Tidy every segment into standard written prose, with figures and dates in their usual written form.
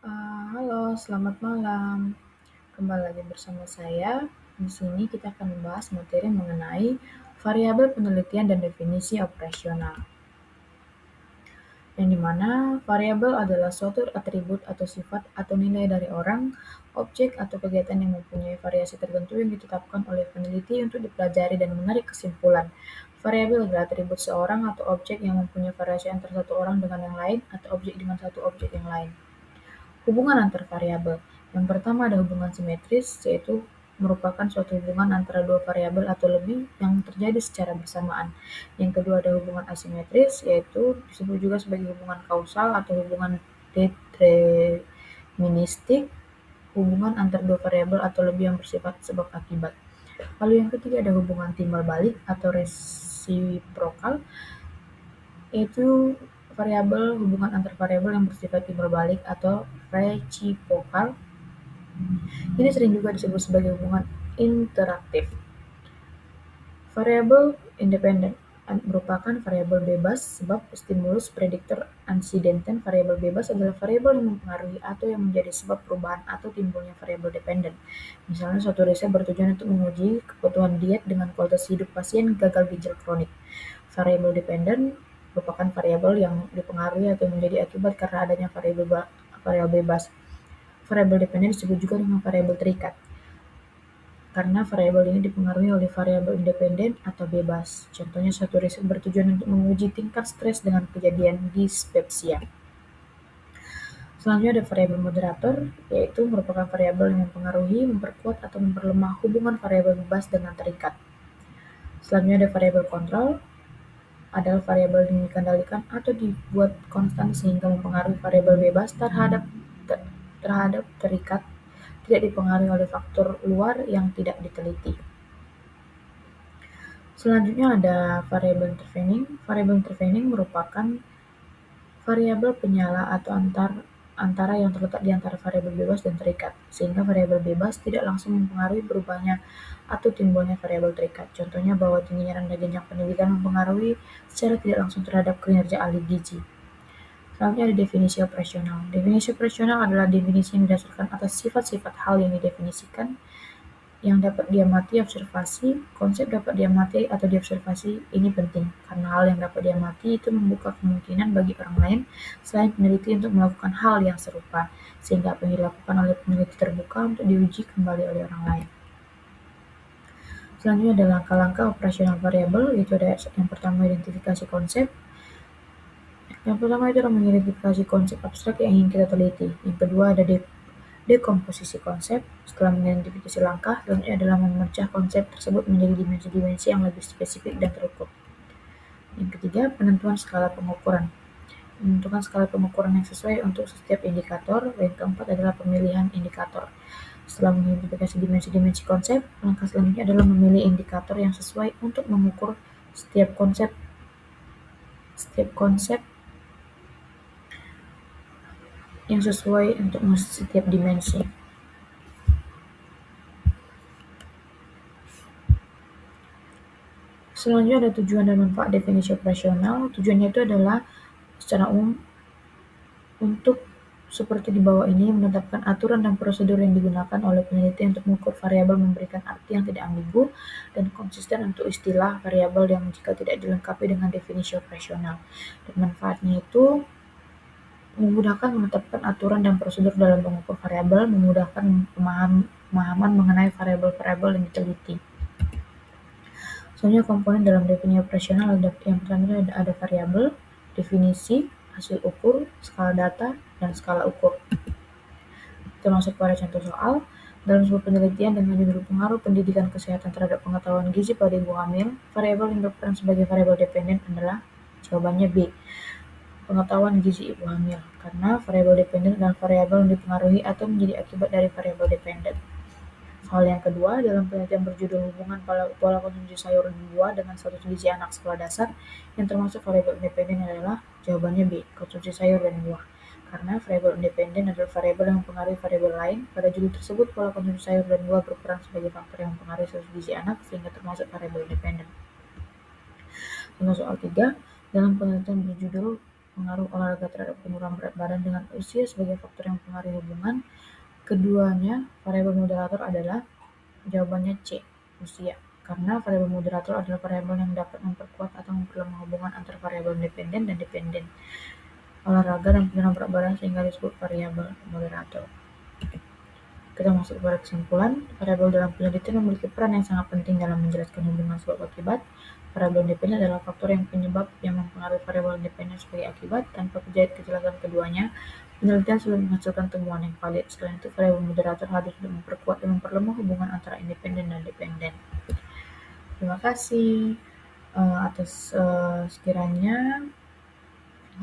Halo, selamat malam. Kembali lagi bersama saya. Di sini kita akan membahas materi mengenai variabel penelitian dan definisi operasional. Yang dimana variabel adalah suatu atribut atau sifat atau nilai dari orang, objek atau kegiatan yang mempunyai variasi tertentu yang ditetapkan oleh peneliti untuk dipelajari dan menarik kesimpulan. Variabel adalah atribut seorang atau objek yang mempunyai variasi antara satu orang dengan yang lain atau objek dengan satu objek yang lain. Hubungan antar variabel. Yang pertama ada hubungan simetris, yaitu merupakan suatu hubungan antara dua variabel atau lebih yang terjadi secara bersamaan. Yang kedua ada hubungan asimetris, yaitu disebut juga sebagai hubungan kausal atau hubungan deterministik, hubungan antar dua variabel atau lebih yang bersifat sebab akibat. Lalu yang ketiga ada hubungan timbal balik atau resiprokal, yaitu hubungan antar variabel yang bersifat timbal balik atau reciprokal. Ini sering juga disebut sebagai hubungan interaktif. Variabel independen merupakan variabel bebas sebab stimulus prediktor ansiden. Variabel bebas adalah variabel yang mempengaruhi atau yang menjadi sebab perubahan atau timbulnya variabel dependen. Misalnya suatu riset bertujuan untuk menguji kebutuhan diet dengan kualitas hidup pasien gagal ginjal kronik. Variabel dependen merupakan variabel yang dipengaruhi atau menjadi akibat karena adanya variabel bebas. Variabel dependen disebut juga dengan variabel terikat, karena variabel ini dipengaruhi oleh variabel independen atau bebas. Contohnya suatu riset bertujuan untuk menguji tingkat stres dengan kejadian dispepsia. Selanjutnya ada variabel moderator, yaitu merupakan variabel yang mempengaruhi, memperkuat, atau memperlemah hubungan variabel bebas dengan terikat. Selanjutnya ada variabel kontrol, adalah variabel yang dikendalikan atau dibuat konstan sehingga mempengaruhi variabel bebas terhadap terikat, tidak dipengaruhi oleh faktor luar yang tidak diteliti. Selanjutnya ada variabel intervening. Variabel intervening merupakan variabel penyala atau antara yang terletak di antara variabel bebas dan terikat, sehingga variabel bebas tidak langsung mempengaruhi berubahnya atau timbulnya variabel terikat. Contohnya bahwa tingginya rendah jenjang pendidikan mempengaruhi secara tidak langsung terhadap kinerja ahli gizi. Selanjutnya ada definisi operasional. Definisi operasional adalah definisi yang didasarkan atas sifat-sifat hal yang didefinisikan, yang dapat diamati observasi. Konsep dapat diamati atau diobservasi ini penting, karena hal yang dapat diamati itu membuka kemungkinan bagi orang lain selain peneliti untuk melakukan hal yang serupa, sehingga apa yang dilakukan oleh peneliti terbuka untuk diuji kembali oleh orang lain. Selanjutnya ada langkah-langkah operasional variabel, yaitu ada yang pertama identifikasi konsep. Yang pertama itu adalah mengidentifikasi konsep abstrak yang ingin kita teliti. Yang kedua ada dekomposisi konsep. Setelah mengidentifikasi langkah, selanjutnya adalah memecah konsep tersebut menjadi dimensi-dimensi yang lebih spesifik dan terukur. Yang ketiga, penentuan skala pengukuran. Menentukan skala pengukuran yang sesuai untuk setiap indikator. Yang keempat adalah pemilihan indikator. Setelah mengidentifikasi dimensi-dimensi konsep, langkah selanjutnya adalah memilih indikator yang sesuai untuk mengukur setiap konsep yang sesuai untuk setiap dimensi. Selanjutnya ada tujuan dan manfaat definisi operasional. Tujuannya itu adalah secara umum untuk seperti di bawah ini, menetapkan aturan dan prosedur yang digunakan oleh peneliti untuk mengukur variabel, memberikan arti yang tidak ambigu dan konsisten untuk istilah variabel yang jika tidak dilengkapi dengan definisi operasional. Dan manfaatnya itu memudahkan menetapkan aturan dan prosedur dalam mengukur variabel, memudahkan pemahaman mengenai variabel-variabel yang diteliti. Soalnya komponen dalam definisi operasional yang pertama ada variabel, definisi, hasil ukur, skala data, dan skala ukur. Kita masuk pada contoh soal. Dalam sebuah penelitian dengan judul pengaruh pendidikan kesehatan terhadap pengetahuan gizi pada ibu hamil, variabel yang berperan sebagai variabel dependen adalah jawabannya B, pengetahuan gizi ibu hamil, karena variabel dependen adalah variabel yang dipengaruhi atau menjadi akibat dari variabel dependen. Hal yang kedua, dalam penelitian berjudul hubungan pola konsumsi sayur dan buah dengan status gizi anak sekolah dasar, yang termasuk variabel independen adalah jawabannya B, konsumsi sayur dan buah. Karena variabel independen adalah variabel yang mempengaruhi variabel lain. Pada judul tersebut, pola konsumsi sayur dan buah berperan sebagai faktor yang mempengaruhi status gizi anak, sehingga termasuk variabel independen. Contoh soal 3, dalam penelitian berjudul pengaruh olahraga terhadap penurunan berat badan dengan usia sebagai faktor yang mempengaruhi hubungan? Keduanya variabel moderator adalah jawabannya C, usia. Karena variabel moderator adalah variabel yang dapat memperkuat atau memperlemah hubungan antara variabel dependen dan dependen olahraga dan penurunan berat badan sehingga disebut variabel moderator. Kita masuk kepada kesimpulan. Variabel dalam penelitian memiliki peran yang sangat penting dalam menjelaskan hubungan sebab akibat. Variabel dependen adalah faktor yang penyebab yang mempengaruhi variabel dependen sebagai akibat. Tanpa kejelasan keduanya, penelitian sulit menghasilkan temuan yang valid. Selain itu, variabel moderator hadir untuk memperkuat dan memperlemah hubungan antara independen dan dependen. Terima kasih atas sekiranya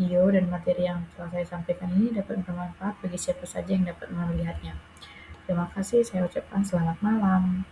video dan materi yang telah saya sampaikan ini dapat bermanfaat bagi siapa saja yang dapat melihatnya. Terima kasih, saya ucapkan selamat malam.